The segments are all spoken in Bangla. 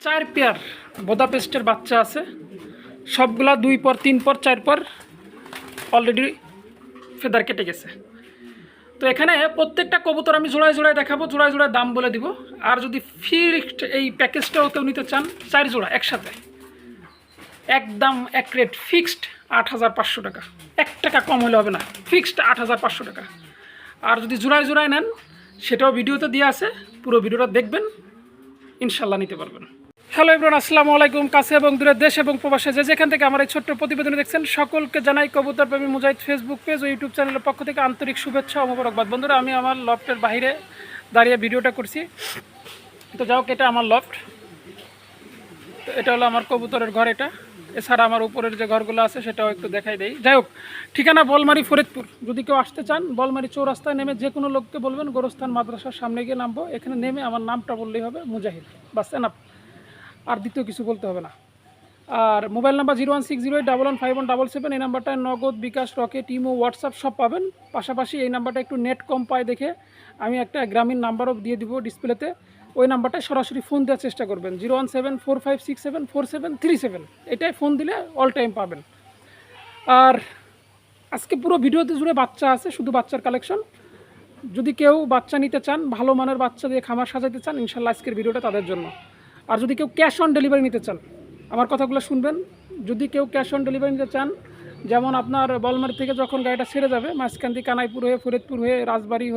4 পেয়ার বুদাপেস্টের বাচ্চা আছে, সবগুলা 2 পর 3 পর 4 পর অলরেডি ফেদার কেটে গেছে। তো এখানে প্রত্যেকটা কবুতর আমি জোড়ায় জোড়ায় দেখাবো, জোড়ায় জোড়ায় দাম বলে দিব। আর যদি ফিক্সড এই প্যাকেজটাও কেউ নিতে চান 4 জোড়া একসাথে, একদম এক রেট ফিক্সড 8,500 টাকা, 1 টাকা কম হলে হবে না, ফিক্সড 8,500 টাকা। আর যদি জোড়ায় জোড়ায় নেন সেটাও ভিডিওতে দিয়ে আছে, পুরো ভিডিওটা দেখবেন, ইনশাল্লাহ নিতে পারবেন। হ্যালো এভরিওয়ান, আসসালামু আলাইকুম। কাছে এবং দূরে, দেশ এবং প্রবাসে যে যেখান থেকে আমার এই ছোট্ট প্রতিবেদন দেখছেন সকলকে জানাই কবুতর প্রেমী মুজাহিদ ফেসবুক পেজ ও ইউটিউব চ্যানেলের পক্ষ থেকে আন্তরিক শুভেচ্ছা ও মোবারকবাদ। বন্ধুরা, আমি আমার লফটের বাইরে দাঁড়িয়ে ভিডিওটা করছি। তো যাই হোক, এটা আমার লফট, তো এটা হলো আমার কবুতরের ঘর। এটা এছাড়া আমার উপরের যে ঘরগুলো আছে সেটাও একটু দেখাই দেই। যাই হোক, ঠিকানা বলমারি ফরিদপুর। যদি কেউ আসতে চান বলমারি চৌরাস্তায় নেমে যে কোনো লোককে বলবেন গোরস্থান মাদ্রাসার সামনে গিয়ে নামবো, এখানে নেমে আমার নামটা বললেই হবে, মুজাহিদ, বাস এনাফ, আর দ্বিতীয় কিছু বলতে হবে না। আর মোবাইল নাম্বার 01608115177, এই নাম্বারটায় নগদ, বিকাশ, রকেট, ইমো, হোয়াটসঅ্যাপ সব পাবেন। পাশাপাশি এই নাম্বারটা একটু নেট কম পায় দেখে আমি একটা গ্রামীণ নাম্বারও দিয়ে দিব ডিসপ্লেতে, ওই নাম্বারটায় সরাসরি ফোন দেওয়ার চেষ্টা করবেন, 01745674737, এটাই ফোন দিলে অল টাইম পাবেন। আর আজকে পুরো ভিডিওতে জুড়ে বাচ্চা আছে, শুধু বাচ্চার কালেকশন। যদি কেউ বাচ্চা নিতে চান, ভালো মানের বাচ্চা দিয়ে খামার সাজাতে চান, ইনশাল্লাহ আজকের ভিডিওটা তাদের জন্য। আর যদি কেউ ক্যাশ অন ডেলিভারি নিতে চান, আমার কথাগুলো শুনবেন, যদি কেউ ক্যাশ অন ডেলিভারি নিতে চান, যেমন আপনার বলমারি থেকে যখন গাড়িটা ছেড়ে যাবে, মাঝখান্দি কানাইপুর হয়ে, ফরিদপুর হয়ে, রাজবাড়ি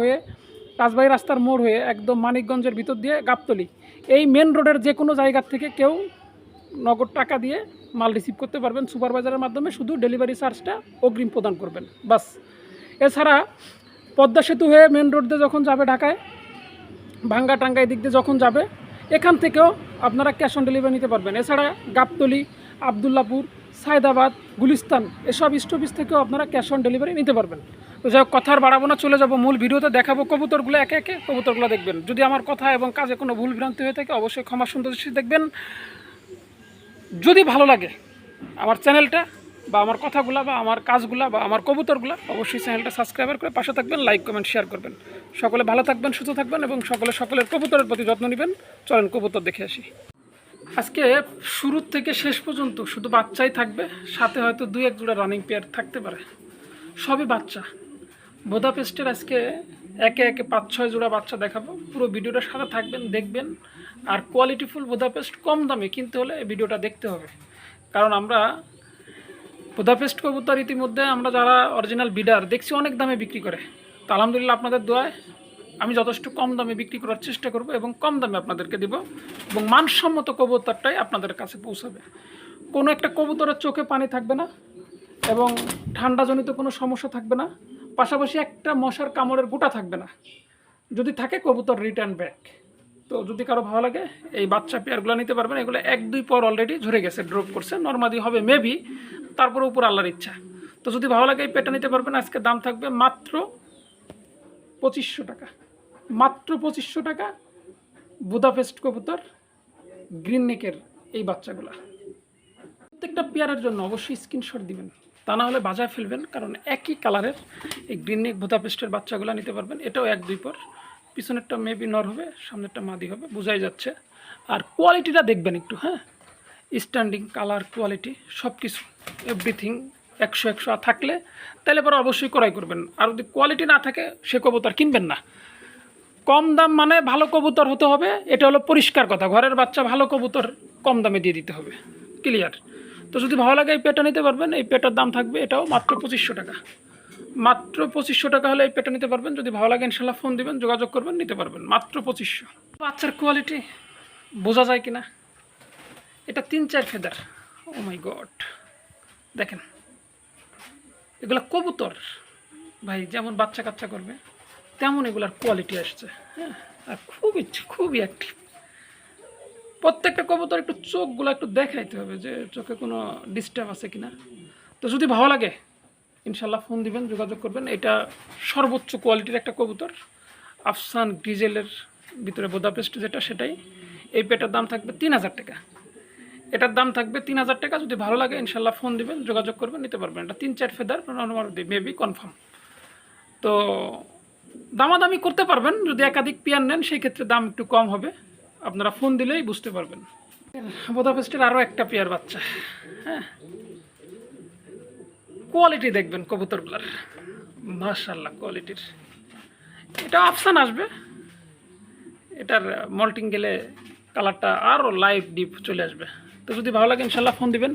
রাস্তার মোড় হয়ে একদম মানিকগঞ্জের ভিতর দিয়ে গাবতলি, এই মেন রোডের যে কোনো জায়গার থেকে কেউ নগদ টাকা দিয়ে মাল রিসিভ করতে পারবেন সুপারভাইজারের মাধ্যমে, শুধু ডেলিভারি চার্জটা অগ্রিম প্রদান করবেন, বাস। এছাড়া পদ্মা সেতু হয়ে মেন রোড দিয়ে যখন যাবে ঢাকায়, ভাঙ্গা টাঙ্গা এদিক দিয়ে যখন যাবে, এখান থেকেও আপনারা ক্যাশ অন ডেলিভারি নিতে পারবেন। এছাড়া গাবতলি, আবদুল্লাপুর, সায়দাবাদ, গুলিস্তান এসব স্টপেজ থেকেও আপনারা ক্যাশ অন ডেলিভারি নিতে পারবেন। তো যাই হোক, কথা আর বাড়াবো না, চলে যাব মূল ভিডিওতে। দেখাবো কবুতরগুলো একে একে, কবুতরগুলো দেখবেন। যদি আমার কথা এবং কাজে কোনো ভুল ভ্রান্তি হয়ে থাকে অবশ্যই ক্ষমা সুন্দর দৃষ্টিতে দেখবেন। যদি ভালো লাগে আমার চ্যানেলটা বা আমার কথাগুলো বা আমার কাজগুলো বা আমার কবুতরগুলো, অবশ্যই চ্যানেলটা সাবস্ক্রাইব করে পাশে থাকবেন, লাইক কমেন্ট শেয়ার করবেন। সকলে ভালো থাকবেন, সুস্থ থাকবেন এবং সকলের কবুতরের প্রতি যত্ন নেবেন। চলেন কবুতর দেখে আসি। আজকে শুরু থেকে শেষ পর্যন্ত শুধু বাচ্চাই থাকবে, সাথে হয়তো 2-1 জোড়া রানিং পেয়ার থাকতে পারে, সবই বাচ্চা। বুদাপেস্টের আজকে একে একে 5-6 জোড়া বাচ্চা দেখাবো। পুরো ভিডিওটার সাথে থাকবেন, দেখবেন। আর কোয়ালিটিফুল বুদাপেস্ট কম দামে কিনতে হলে এই ভিডিওটা দেখতে হবে, কারণ আমরা বুদাপেস্ট কবুতর ইতিমধ্যে আমরা যারা অরিজিনাল বিডার দেখছি অনেক দামে বিক্রি করে। তো আলহামদুলিল্লাহ আপনাদের দোয়ায় আমি যথেষ্ট কম দামে বিক্রি করার চেষ্টা করব এবং কম দামে আপনাদেরকে দেব এবং মানসম্মত কবুতরটাই আপনাদের কাছে পৌঁছাবে। কোনো একটা কবুতরের চোখে পানি থাকবে না এবং ঠান্ডাজনিত কোনো সমস্যা থাকবে না, পাশাপাশি একটা মশার কামড়ের গোটা থাকবে না। যদি থাকে কবুতর রিটার্ন ব্যাক। তো যদি কারো ভালো লাগে এই বাচ্চা পেয়ারগুলো নিতে পারবেন। এগুলো 1-2 পর অলরেডি ঝরে গেছে, ড্রপ করছে, নর্মালি হবে মেবি, তারপরে উপর আল্লাহর ইচ্ছা। তো যদি ভালো লাগে এই পেয়ারটা নিতে পারবেন। আজকে দাম থাকবে মাত্র 2500 টাকা, মাত্র 2500 টাকা। বুদাপেস্ট কবুতর গ্রিন নেকের এই বাচ্চাগুলো প্রত্যেকটা পেয়ারের জন্য অবশ্যই স্ক্রিনশট দিবেন, তা না হলে বাজায় ফেলবেন। কারণ একই কালারের এই গ্রিন নেক বুদাপেস্টের বাচ্চাগুলো নিতে পারবেন। এটাও 1-2 পর, পিছনেরটা মেবি নর হবে, সামনেরটা মাদি হবে, বোঝাই যাচ্ছে। আর কোয়ালিটিটা দেখবেন একটু, হ্যাঁ, স্ট্যান্ডিং, কালার, কোয়ালিটি সব কিছু এভরিথিং 100 থাকলে তাহলে পরে অবশ্যই ক্রয় করবেন। আর যদি কোয়ালিটি না থাকে সে কবুতর কিনবেন না। কম দাম মানে ভালো কবুতর হতে হবে, এটা হলো পরিষ্কার কথা। ঘরের বাচ্চা ভালো কবুতর কম দামে দিয়ে দিতে হবে, ক্লিয়ার। তো যদি ভালো লাগে এই পেটা নিতে পারবেন। এই পেটার দাম থাকবে এটাও মাত্র 2500 টাকা, মাত্র 2500 টাকা হলে এই পেটা নিতে পারবেন। যদি ভালো লাগে ইনশাল্লাহ ফোন দিবেন, যোগাযোগ করবেন, নিতে পারবেন মাত্র 2500। বাচ্চার কোয়ালিটি বোঝা যায় কিনা, এটা 3-4 ফেদার, ও মাই গড, দেখেন এগুলা কবুতর ভাই, যেমন বাচ্চা কাচ্চা করবে তেমন এগুলার কোয়ালিটি আসছে, হ্যাঁ। আর খুবই অ্যাক্টিভ প্রত্যেকটা কবুতর। একটু চোখগুলো একটু দেখাইতে হবে যে চোখে কোনো ডিস্টার্ব আছে কিনা। তো যদি ভালো লাগে ইনশাল্লাহ ফোন দিবেন, যোগাযোগ করবেন। এটা সর্বোচ্চ কোয়ালিটির একটা কবুতর, আফসান গ্রিজেলের ভিতরে বুদাপেস্ট যেটা, সেটাই। এই পেটার দাম থাকবে 3000 টাকা, এটার দাম থাকবে 3000 টাকা। যদি ভালো লাগে ইনশাল্লাহ ফোন দিবেন, যোগাযোগ করবেন, নিতে পারবেন। এটা 3-4 ফেদার, মেবি কনফার্ম। তো দামাদামি করতে পারবেন, যদি একাধিক পেয়ার নেন সেই ক্ষেত্রে দাম একটু কম হবে, আপনারা ফোন দিলেই বুঝতে পারবেন। বুদাপেস্টের আরও একটা পেয়ার বাচ্চা। হ্যাঁ, কোয়ালিটি দেখবেন কবুতরগুলার, মাশাআল্লাহ কোয়ালিটির। এটা আফসান আসবে, এটার মল্টিং গেলে কালারটা আরও লাইট ডিপ চলে আসবে। তো যদি ভালো লাগে ইনশাল্লাহ ফোন দিবেন।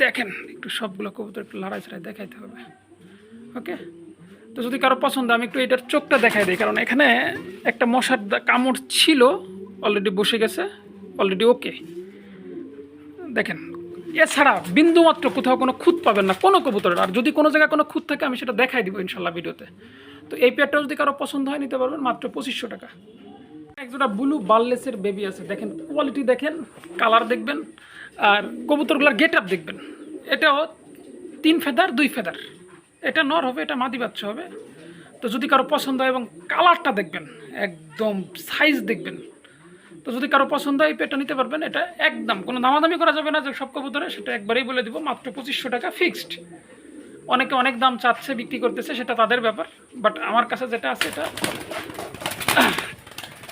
দেখেন একটু সবগুলো কবুতর একটু লড়াই ছড়াই দেখাইতে হবে। ওকে, তো যদি কারো পছন্দ আমি একটু এটার চোখটা দেখাই দিই, কারণ এখানে একটা মশার কামড় ছিল, অলরেডি বসে গেছে, অলরেডি ওকে। দেখেন, এছাড়া বিন্দুমাত্র কোথাও কোনো খুঁত পাবেন না কোনো কবুতরের। আর যদি কোনো জায়গায় কোনো খুঁত থাকে আমি সেটা দেখাই দিব ইনশাল্লাহ ভিডিওতে। তো এই পেয়ারটাও যদি কারো পছন্দ হয় নিতে পারবেন মাত্র 2500 টাকা। একজোড়া ব্লু বার্লেসের বেবি আছে, দেখেন কোয়ালিটি দেখেন, কালার দেখবেন, আর কবুতরগুলোর গেট আপ দেখবেন। এটাও 3 ফেদার 2 ফেদার, এটা নর হবে, এটা মাদি বাচ্চা হবে। তো যদি কারো পছন্দ হয় এবং কালারটা দেখবেন, একদম সাইজ দেখবেন, তো যদি কারো পছন্দ হয় এই পেয়ারটা নিতে পারবেন। এটা একদম কোনো দামাদামি করা যাবে না যে সব কবুতরে, সেটা একবারেই বলে দিব, মাত্র 2500 টাকা ফিক্সড। অনেকে অনেক দাম চাচ্ছে, বিক্রি করতেছে, সেটা তাদের ব্যাপার, বাট আমার কাছে যেটা আছে এটা।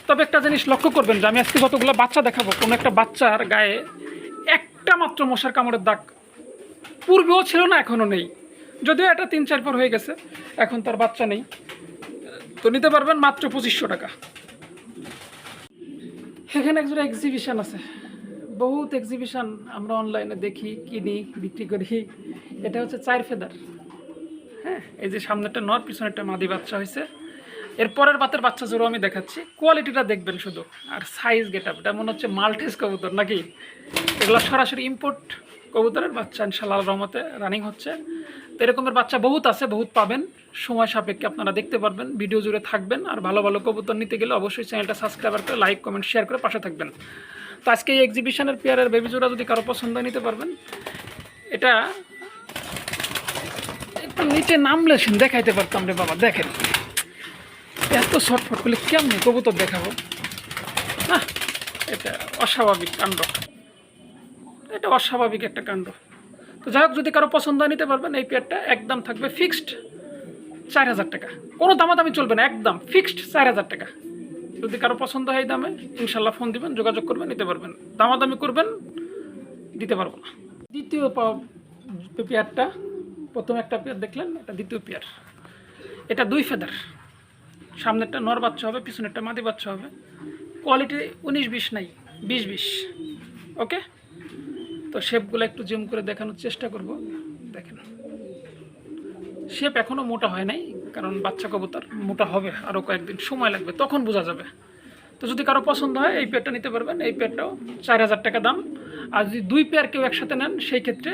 তবে একটা জিনিস লক্ষ্য করবেন যে আমি আজকে যতগুলো বাচ্চা দেখাবো, কোনো একটা বাচ্চার গায়ে একটা মাত্র মশার কামড়ের দাগ পূর্বেও ছিল না, এখনও নেই। যদিও এটা 3-4 পর হয়ে গেছে, এখন তার বাচ্চা নেই। তো নিতে পারবেন মাত্র 2500 টাকা। এখানে একজন এক্সিবিশন আছে, বহুত এক্সিবিশন আমরা অনলাইনে দেখি, কিনি, বিক্রি করি। এটা হচ্ছে 4 ফেদার। হ্যাঁ, এই যে সামনেরটা নর, পিছনেরটা মাদি বাচ্চা হয়েছে। এরপরের বাতের বাচ্চা জোড়ো আমি দেখাচ্ছি, কোয়ালিটিটা দেখবেন শুধু, আর সাইজ গেট আপ। এটা মনে হচ্ছে মাল্টেস কবুতর নাকি? এগুলো সরাসরি ইম্পোর্ট কবুতরের বাচ্চা, ইনশাআল্লাহ রহমতে রানিং হচ্ছে। তো এরকমের বাচ্চা বহুত আছে, বহুত পাবেন, সময় সাপেক্ষে আপনারা দেখতে পারবেন। ভিডিও জুড়ে থাকবেন। আর ভালো ভালো কবুতর নিতে গেলে অবশ্যই চ্যানেলটা সাবস্ক্রাইব করে লাইক কমেন্ট শেয়ার করে পাশে থাকবেন। তো আজকে এই এক্সিবিশনের পেয়ারের বেবি জোড়া যদি কারো পছন্দ নিতে পারবেন। এটা একটু নিচে নামলে দেখাইতে পারতাম রে বাবা, দেখেন এত শর্টফট করলে কেমনি কবুতর দেখাবো না? এটা অস্বাভাবিক কাণ্ড, এটা অস্বাভাবিক একটা কাণ্ড। তো যাই হোক, যদি কারো পছন্দ হয় নিতে পারবেন। এই পেয়ারটা একদম থাকবে ফিক্সড 4000 টাকা, কোনো দামাদামি চলবে না, একদম ফিক্সড 4000 টাকা। যদি কারো পছন্দ হয় এই দামে ইনশাল্লাহ ফোন দিবেন, যোগাযোগ করবেন, নিতে পারবেন। দামাদামি করবেন, দিতে পারবো না। দ্বিতীয় পেয়ারটা, প্রথম একটা পেয়ার দেখলেন, এটা দ্বিতীয় পেয়ার। এটা 2 ফেদার, সামনেরটা নর বাচ্চা হবে, পিছনেরটা মাদি বাচ্চা হবে। কোয়ালিটি 19-20 নাই, 20-20। ওকে, তো শেপগুলো একটু জুম করে দেখানোর চেষ্টা করব। দেখেন, শেপ এখনও মোটা হয় নাই, কারণ বাচ্চা কবুতর মোটা হবে, আরও কয়েকদিন সময় লাগবে, তখন বোঝা যাবে। তো যদি কারো পছন্দ হয় এই পেয়ারটা নিতে পারবেন। এই পেয়ারটাও 4000 টাকা দাম। আর যদি 2 পেয়ার কেউ একসাথে নেন, সেই ক্ষেত্রে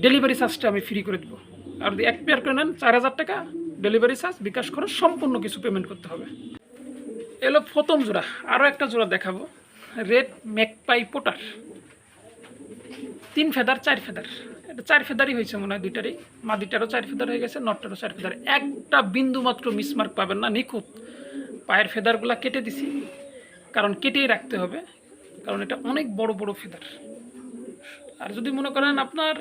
ডেলিভারি চার্জটা আমি ফ্রি করে দেবো। আর যদি 1 পেয়ার করে নেন 4000 টাকা, ডেলিভারি চার্জ, বিকাশ খরচ সম্পূর্ণ কিছু পেমেন্ট করতে হবে। এলো প্রথম জোড়া। আরও একটা জোড়া দেখাবো, red magpie potter, 3 feather 4 feather. এটা 4 ফেদারই হয়েছে মনে হয়, দুইটারই। মাদিটারও 4 ফেদার হয়ে গেছে, নটটারও 4 ফেদার। একটা বিন্দু মাত্র মিসমার্ক পাবেন না, নিখুঁত। পায়ের ফেদারগুলো কেটে দিছি, কারণ কেটেই রাখতে হবে, কারণ এটা অনেক বড় বড় ফেদার। আর যদি মনে করেন আপনার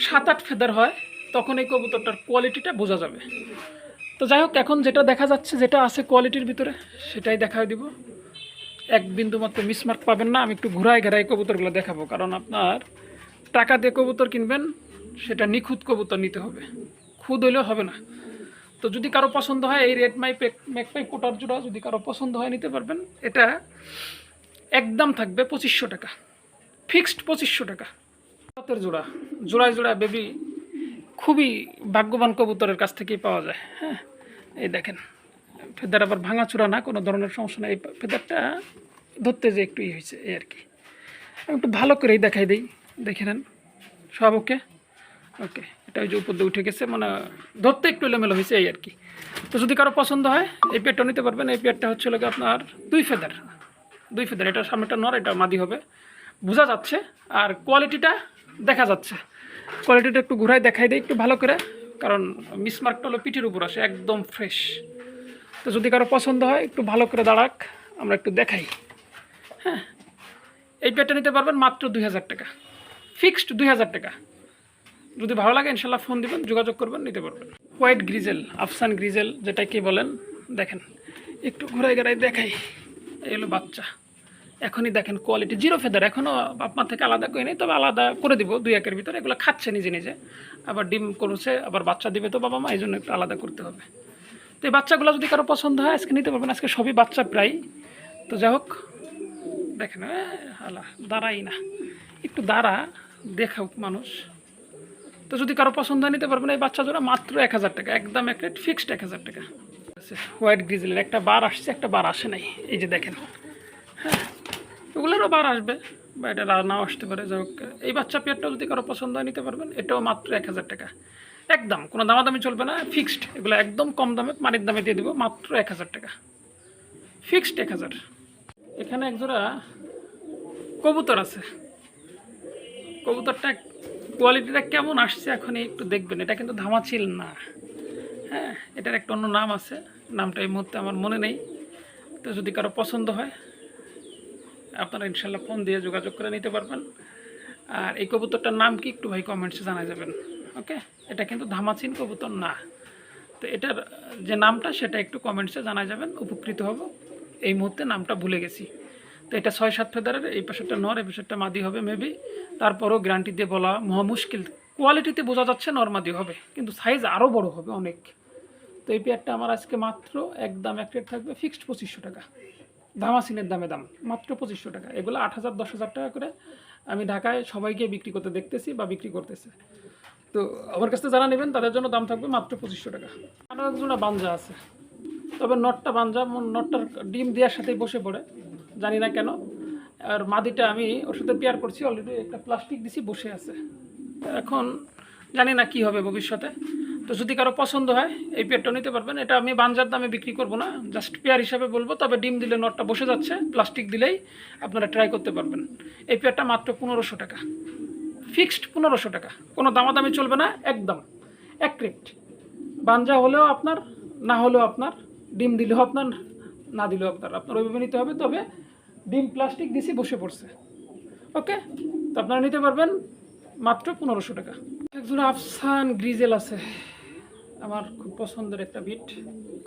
7-8 ফেদার হয়, তখন এই কবুতরটার কোয়ালিটিটা বোঝা যাবে। তো যাই হোক, এখন যেটা দেখা যাচ্ছে, যেটা আছে কোয়ালিটির ভিতরে, সেটাই দেখায় দিব। এক বিন্দু মাত্র মিসমার্ক পাবেন না। আমি একটু ঘুরাই ঘেরাই কবুতরগুলো দেখাবো, কারণ আপনার টাকা দিয়ে কবুতর কিনবেন, সেটা নিখুঁত কবুতর নিতে হবে, খুদ হইলেও হবে না। তো যদি কারো পছন্দ হয় এই রেড ম্যাকপাই পোটার জোড়া, যদি কারো পছন্দ হয় নিতে পারবেন। এটা একদম থাকবে 2500 টাকা, ফিক্সড 2500 টাকা। হাতের জোড়া, জোড়ায় জোড়ায় বেবি খুবই ভাগ্যবান কবুতরের কাছ থেকেই পাওয়া যায়। হ্যাঁ, এই দেখেন, ফেদার আবার ভাঙাচোরা না, কোনো ধরনের সমস্যা নেই। এই ফেদারটা ধরতে যে একটু হয়েছে, এই আর কি। আমি একটু ভালো করেই দেখাই দিই, দেখে নেন। সব ওকে ওকে। এটা ওই যে উপর দিয়ে উঠে গেছে, মানে ধরতে একটু এলোমেলো হয়েছে, এই আর কি। তো যদি কারো পছন্দ হয় এই পেয়ারটা নিতে পারবেন। এই পেয়ারটা হচ্ছে লোক আপনার 2 ফেদার, 2 ফেদার। এটা সামনেটা নর, এটা মাদি হবে, বোঝা যাচ্ছে। আর কোয়ালিটিটা দেখা যাচ্ছে, কোয়ালিটিটা একটু ঘুরাই দেখাই দিই একটু ভালো করে, কারণ মিসমার্কটা হলো পিঠের উপর আসে, একদম ফ্রেশ। তো যদি কারো পছন্দ হয় একটু ভালো করে দাঁড়াক, আমরা একটু দেখাই। হ্যাঁ, এই পেয়ারটা নিতে পারবেন মাত্র 2000 টাকা, ফিক্সড 2000 টাকা। যদি ভালো লাগে ইনশাল্লাহ ফোন দিবেন, যোগাযোগ করবেন, নিতে পারবেন। হোয়াইট গ্রিজেল, আফসান গ্রিজেল যেটা কি বলেন, দেখেন একটু ঘুরাই ঘুরাই দেখাই। এই হলো বাচ্চা, এখনই দেখেন কোয়ালিটি জিরো ফেদার, এখনও আপনার থেকে আলাদা করে নেই, তবে আলাদা করে দিব 2-1 ভিতরে। এগুলো খাচ্ছে নিজে নিজে, আবার ডিম করছে, আবার বাচ্চা দিবে তো বাবা মা, এই জন্য একটু আলাদা করতে হবে। তো এই বাচ্চাগুলো যদি কারো পছন্দ হয় আজকে নিতে পারবেন। আজকে সবই বাচ্চা প্রায়। তো যাই হোক, দেখেন হালা দাঁড়াই না, একটু দাঁড়া দেখাও মানুষ। তো যদি কারো পছন্দ হয় নিতে পারবেন। এই বাচ্চা জোড়া মাত্র 1000 টাকা, একদম এক রেট ফিক্সড 1000 টাকা। হোয়াইট গ্রিজেলের একটা বার আসছে, একটা বার আসে নাই, এই যে দেখেন। হ্যাঁ, ওগুলোরও বার আসবে বা এটা নাও আসতে পারে। যাই হোক, এই বাচ্চা পেয়ারটাও যদি কারো পছন্দ হয় নিতে পারবেন। এটাও মাত্র 1000 টাকা, একদম কোনো দামাদামি চলবে না, ফিক্সড। এগুলো একদম কম দামে, পানির দামে দিয়ে দেবো, মাত্র 1000 টাকা, ফিক্সড 1000। এখানে একজোড়া কবুতর আছে। কবুতরটা কোয়ালিটিটা কেমন আসছে এখন একটু দেখবেন। এটা কিন্তু ধামাচিল না, হ্যাঁ, এটার একটা অন্য নাম আছে, নামটা এই মুহূর্তে আমার মনে নেই। তো যদি কারো পছন্দ হয় আপনারা ইনশাল্লাহ ফোন দিয়ে যোগাযোগ করে নিতে পারবেন। আর এই কবুতরটার নাম কি একটু ভাই কমেন্টসে জানা যাবেন। ওকে, এটা কিন্তু ধামাচিন কবুতর না। তো এটার যে নামটা সেটা একটু কমেন্টসে জানা যাবেন, উপকৃত হব। এই মুহূর্তে নামটা ভুলে গেছি। তো এটা 6-7 ফেদারের, এই পাশেরটা নর, এই পাশেরটা মাদি হবে মেবি। তারপরও গ্যারান্টি দিয়ে বলা মহা মুশকিল। কোয়ালিটিতে বোঝা যাচ্ছে নর মাদি হবে, কিন্তু সাইজ আরও বড় হবে অনেক। তো এই পেয়ারটা আমার আজকে মাত্র একদম এক রেট থাকবে ফিক্সড 2500 টাকা, ধামাসিনের দামে দাম, মাত্র 2500 টাকা। এগুলো 8000 10,000 টাকা করে আমি ঢাকায় সবাইকে বিক্রি করতে দেখতেছি বা বিক্রি করতেছে। তো আমার কাছে যারা নেবেন তাদের জন্য দাম থাকবে মাত্র 2500 টাকা। আরও একজোড়া বাঞ্জা আছে, তবে নটটা বাঞ্জা, নটটার ডিম দেওয়ার সাথেই বসে পড়ে, জানি না কেন। আর মাদিটা আমি ওর সাথে পেয়ার করছি অলরেডি, একটা প্লাস্টিক দিছি, বসে আছে। এখন জানি না কি হবে ভবিষ্যতে। তো যদি কারো পছন্দ হয় এই পেয়ারটা নিতে পারবেন। এটা আমি বাঞ্জার দামে বিক্রি করব না, জাস্ট পেয়ার হিসাবে বলবো। তবে ডিম দিলে নটটা বসে যাচ্ছে, প্লাস্টিক দিলেই আপনারা ট্রাই করতে পারবেন। এই পেয়ারটা মাত্র 1500 টাকা, ফিক্সড 1500 টাকা, কোনো দামাদামি চলবে না, একদম এক রেট। বাঞ্জা হলেও আপনার, না হলেও আপনার, ডিম দিলেও আপনার, না দিলেও আপনার, আপনার ওইভাবে নিতে হবে। তবে ডিম প্লাস্টিক দিছি, বসে পড়ছে। ওকে, তো আপনারা নিতে পারবেন মাত্র 1500 টাকা। একজন আফসান গ্রিজেল আছে, আমার খুব পছন্দের একটা বিট,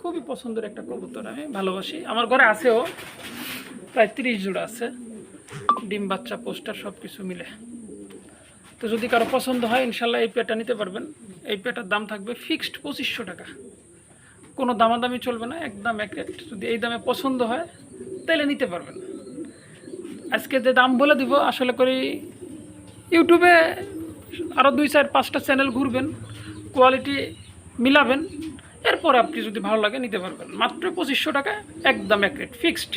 খুবই পছন্দের একটা কবুতর, আমি ভালোবাসি। আমার ঘরে আছেও, প্রায় 30 জোড়া আছে, ডিম বাচ্চা পোস্টার সব কিছু মিলে। তো যদি কারো পছন্দ হয় ইনশাল্লাহ এই পেয়ারটা নিতে পারবেন। এই পেয়ারটার দাম থাকবে ফিক্সড 2500 টাকা, কোনো দামাদামি চলবে না, একদম এক রেট। যদি এই দামে পছন্দ হয় তাহলে নিতে পারবেন। আজকে যে দাম বলে দিব, আসলে করি ইউটিউবে আরও 2-4-5টা চ্যানেল ঘুরবেন, কোয়ালিটি মিলাবেন, এরপর আপনি যদি ভালো লাগে নিতে পারবেন। মাত্র 2500 টাকা, একদম এক রেট, ফিক্সড।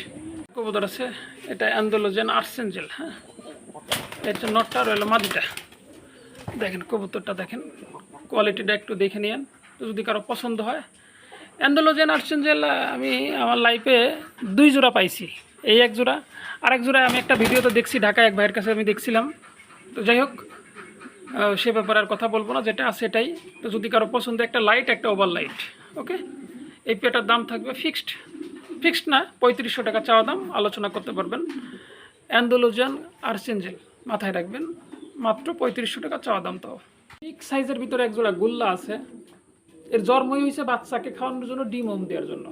কবুতর আছে, এটা অ্যান্ডোলোজেন আর্সেঞ্জেল। হ্যাঁ, এটা নটটা রইল মাদিটা। দেখেন কবুতরটা, দেখেন কোয়ালিটিটা একটু দেখে নিন। তো যদি কারো পছন্দ হয়, অ্যান্ডোলোজেন আর্সেঞ্জেল আমি আমার লাইফে 2 জোড়া পাইছি। এই এক জোড়া, আরেক জোড়া আমি একটা ভিডিওতে দেখছি, ঢাকায় এক ভাইয়ের কাছে আমি দেখছিলাম। তো যাই হোক, সে ব্যাপারে আর কথা বলবো না, যেটা আছে এটাই। তো যদি কারো পছন্দ, একটা লাইট একটা ওভার লাইট। ওকে, এই পেটার দাম থাকবে ফিক্সড, ফিক্সড না, 3500 টাকা চাওয়া দাম, আলোচনা করতে পারবেন। অ্যান্ডোলোজেন আর্সেঞ্জেল মাথায় রাখবেন, মাত্র 3500 টাকা চাওয়া দাম। তাও ঠিক সাইজের ভিতরে একজোড়া গোল্লা আছে। এর জন্মই হয়েছে বাচ্চাকে খাওয়ানোর জন্য, ডিম ওম দেওয়ার জন্য।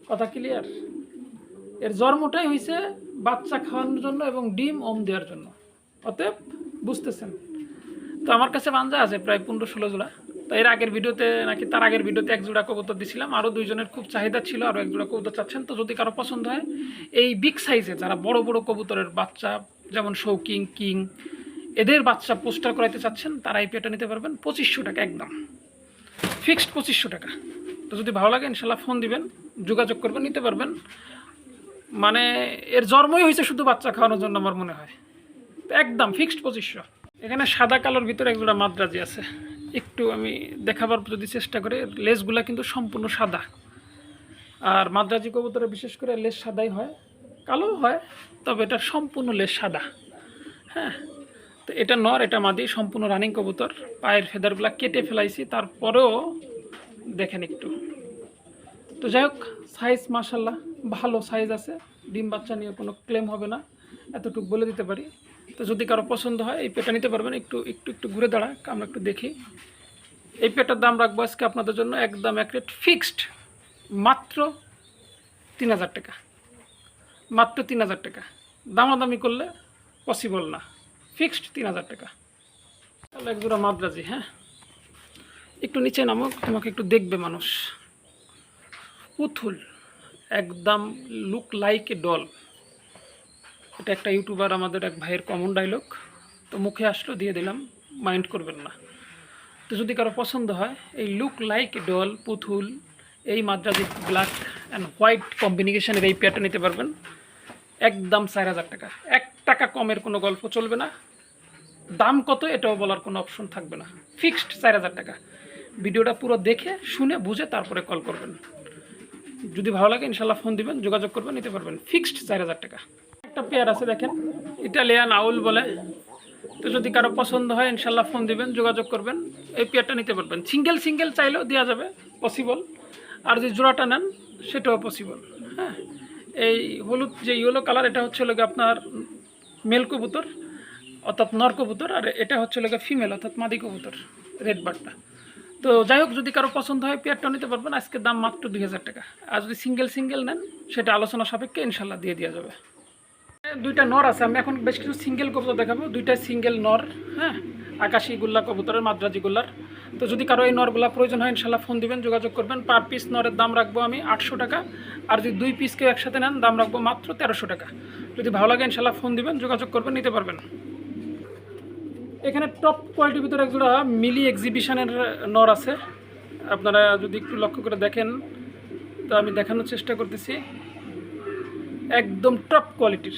কথা ক্লিয়ার? এর জন্মটাই হয়েছে বাচ্চা খাওয়ানোর জন্য এবং ডিম ওম দেওয়ার জন্য। অতএব বুঝতেছেন। তো আমার কাছে বাঞ্জা আছে প্রায় 15-16 জোড়া। তো এর আগের ভিডিওতে নাকি তার আগের ভিডিওতে এক জোড়া কবুতর দিছিলাম, আরও 2 জনের খুব চাহিদা ছিল, আরও এক জোড়া কবুতর চাচ্ছেন। তো যদি কারো পছন্দ হয় এই বিগ সাইজে, যারা বড় বড় কবুতরের বাচ্চা, যেমন শৌকিং, কিং, এদের বাচ্চা পোস্টার করাইতে চাচ্ছেন, তারা এই পেটা নিতে পারবেন 2500 টাকা, একদম ফিক্সড 2500 টাকা। তো যদি ভালো লাগে ইনশাল্লাহ ফোন দিবেন, যোগাযোগ করবেন, নিতে পারবেন। মানে এর জন্মই হয়েছে শুধু বাচ্চা খাওয়ানোর জন্য আমার মনে হয়। তো একদম ফিক্সড 2500। এখানে সাদা কালোর ভিতরে একজোড়া মাদ্রাজি আছে, একটু আমি দেখাবার যদি চেষ্টা করি। লেজগুলা কিন্তু সম্পূর্ণ সাদা, আর মাদ্রাজি কবুতরে বিশেষ করে লেজ সাদাই হয়, কালো হয়, তবে এটা সম্পূর্ণ লেজ সাদা। হ্যাঁ, তো এটা নর, এটা মাদি, সম্পূর্ণ রানিং কবুতর। পায়ের ফেদারগুলা কেটে ফেলাইছি, তারপরেও দেখেন একটু। তো যাই হোক, সাইজ মাশাল্লাহ ভালো সাইজ আছে, ডিম বাচ্চা নিয়ে কোনো ক্লেম হবে না, এতটুকু বলে দিতে পারি। তো যদি কারো পছন্দ হয় এই পেটা নিতে পারবেন। একটু একটু একটু ঘুরে দাঁড়া, আমরা একটু দেখি। এই পেটার দাম রাখবো আজকে আপনাদের জন্য একদম এক রেট ফিক্সড, মাত্র 3000 টাকা, মাত্র 3000 টাকা। দামাদামি করলে পসিবল না, ফিক্সড 3000 টাকা। তাহলে এক জোড়া মাদ্রাজি। হ্যাঁ, একটু নিচে নামো, তোমাকে একটু দেখবে মানুষ। পুতুল, একদম লুক লাইক এ ডল। এটা একটা ইউটিউবার আমাদের এক ভাইয়ের কমন ডায়লগ, তো মুখে আসলো দিয়ে দিলাম, মাইন্ড করবেন না। তো যদি কারো পছন্দ হয় এই লুক লাইক এ ডল পুতুল, এই মাদ্রাজি ব্ল্যাক অ্যান্ড হোয়াইট কম্বিনেশনের এই পেয়ারটা নিতে পারবেন একদম 4000 টাকা। 1 টাকা কমের কোনো গল্প চলবে না। দাম কত এটাও বলার কোনো অপশন থাকবে না, ফিক্সড 4000 টাকা। ভিডিওটা পুরো দেখে শুনে বুঝে তারপরে কল করবেন। যদি ভালো লাগে ইনশাল্লাহ ফোন দিবেন, যোগাযোগ করবেন, নিতে পারবেন ফিক্সড 4000 টাকা। একটা পেয়ার আছে দেখেন, ইটালিয়ান আউল বলে। তো যদি কারো পছন্দ হয় ইনশাল্লাহ ফোন দিবেন, যোগাযোগ করবেন, এই পেয়ারটা নিতে পারবেন। সিঙ্গেল সিঙ্গেল চাইলেও দেওয়া যাবে, পসিবল। আর যদি জোড়াটা নেন সেটাও পসিবল। হ্যাঁ, এই হলুদ যে ইয়েলো কালার, এটা হচ্ছে লোক আপনার মেল কবুতর অর্থাৎ নর কবুতর, আর এটা হচ্ছে লোক ফিমেল অর্থাৎ মাদি কবুতর, রেড বার্ডটা। তো যাই হোক, যদি কারো পছন্দ হয় পেয়ারটা নিতে পারবেন। আজকে দাম মাত্র 2000 টাকা। আর যদি সিঙ্গেল সিঙ্গেল নেন সেটা আলোচনা সাপেক্ষে ইনশাল্লাহ দিয়ে দেওয়া যাবে। দুইটা নর আছে, আমি এখন বেশ কিছু সিঙ্গেল কবুতর দেখাবো। দুইটা সিঙ্গেল নর। হ্যাঁ, আকাশি গুল্লা কবুতরের, মাদ্রাজি গুল্লার। তো যদি কারো এই নরগুলা প্রয়োজন হয় ইনশাল্লাহ ফোন দিবেন, যোগাযোগ করবেন। পার পিস নরের দাম রাখবো আমি 800 টাকা। আর যদি 2 পিস কেউ একসাথে নেন দাম রাখবো মাত্র 1300 টাকা। যদি ভালো লাগে ইনশাল্লাহ ফোন দিবেন, যোগাযোগ করবেন, নিতে পারবেন। এখানে টপ কোয়ালিটির ভিতরে একজোড়া মিলি এক্সিবিশনের নর আছে। আপনারা যদি একটু লক্ষ্য করে দেখেন, তো আমি দেখানোর চেষ্টা করতেছি, একদম টপ কোয়ালিটির।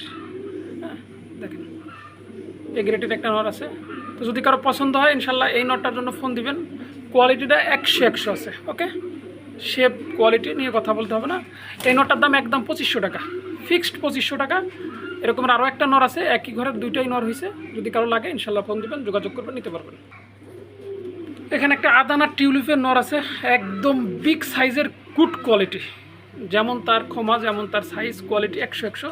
হ্যাঁ, দেখেন এই গ্রেটের একটা নর আছে। তো যদি কারো পছন্দ হয় ইনশাল্লাহ এই নটটার জন্য ফোন দিবেন। কোয়ালিটিটা 100 আছে। ওকে, শেপ কোয়ালিটি নিয়ে কথা বলতে হবে না। এই নটটার দাম একদম 2500 টাকা, ফিক্সড 2500 টাকা। এরকম আরও একটা নর আছে, একই ঘরের দুইটাই নর হয়েছে। যদি কারো লাগে ইনশাল্লাহ ফোন দিবেন, যোগাযোগ করবেন, নিতে পারবেন। এখানে একটা আদানা টিউলিপের নর আছে, একদম বিগ সাইজের, গুড কোয়ালিটি। যেমন তার ক্ষমা, যেমন তার সাইজ, কোয়ালিটি 100।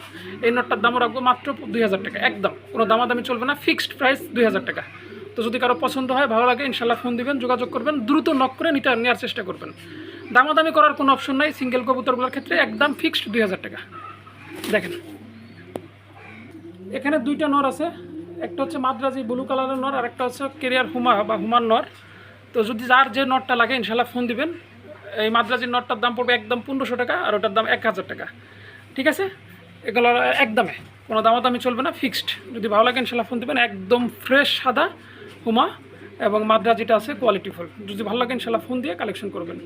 এই নটটার দামও রাখবো মাত্র 2000 টাকা। একদম কোনো দামাদামি চলবে না, ফিক্সড প্রাইস 2000 টাকা। তো যদি কারো পছন্দ হয়, ভালো লাগে ইনশাল্লাহ ফোন দিবেন, যোগাযোগ করবেন, দ্রুত নক করে নেওয়ার চেষ্টা করবেন। দামাদামি করার কোনো অপশন নাই সিঙ্গেল কবুতরগুলোর ক্ষেত্রে, একদম ফিক্সড 2000 টাকা। দেখেন এখানে দুইটা নর আছে, একটা হচ্ছে মাদ্রাজি ব্লু কালারের নর, আর একটা হচ্ছে কেরিয়ার হুমা বা হুমার নর। তো যদি যার যে নটটা লাগে ইনশাল্লাহ ফোন দিবেন। এই মাদ্রাজির নটটার দাম পড়বে একদম 1500 টাকা, আর ওটার দাম 1000 টাকা। ঠিক আছে, এগুলো একদমে কোনো দামাদামি চলবে না, ফিক্সড। যদি ভালো লাগে ইনশাল্লাহ ফোন দিবেন। একদম ফ্রেশ সাদা হুমা এবং মাদ্রাজিটা আছে কোয়ালিটিফুল। যদি ভালো লাগে ইনশাল্লাহ ফোন দিয়ে কালেকশন করবেন।